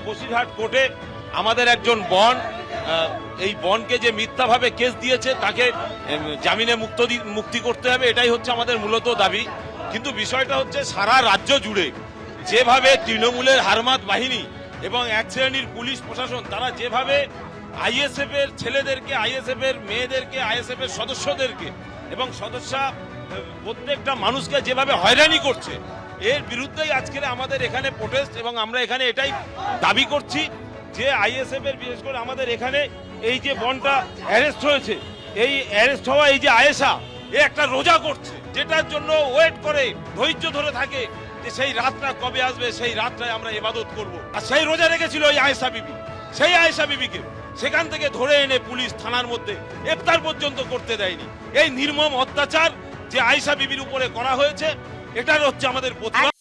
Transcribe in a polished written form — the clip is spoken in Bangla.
বসিরহাট কোর্টে আমাদের একজন বন এই বনকে যে মিথ্যাভাবে কেস দিয়েছে তাকে জামিনে মুক্তি করতে হবে, এটাই হচ্ছে আমাদের মূলত দাবি। কিন্তু বিষয়টা হচ্ছে সারা রাজ্য জুড়ে যেভাবে তৃণমূলের হারমাত বাহিনী এবং এক শ্রেণীর পুলিশ প্রশাসন তারা যেভাবে আইএসএফ এর ছেলেদেরকে, আইএসএফ এর মেয়েদেরকে, আইএসএফ এর সদস্যদেরকে এবং সদস্যা প্রত্যেকটা মানুষকে যেভাবে হয়রানি করছে, এর বিরুদ্ধেই আজকের আমাদের এখানে প্রোটেস্ট। এবং আমরা এখানে এটাই দাবি করছি যে আইএসএফ এর বিশেষ করে আমাদের এখানে এই যে বনটা অ্যারেস্ট হয়েছে, এই অ্যারেস্ট হওয়া এই যে আয়েশা, এ একটা রোজা করছে, যেটার জন্য ওয়েট করে ধৈর্য ধরে থাকে যে সেই রাতটা কবে আসবে, সেই রাতটায় আমরা ইবাদত করব। আর সেই রোজা রেখেছিল এই আয়েশা বিবি, সেই আয়েশা বিবিকে সেখান থেকে ধরে এনে পুলিশ থানার মধ্যে ইফতার পর্যন্ত করতে দেয়নি। এই নির্মম অত্যাচার যে আয়েশা বিবির উপরে করা হয়েছে, এটার হচ্ছে আমাদের প্রতিবাদ।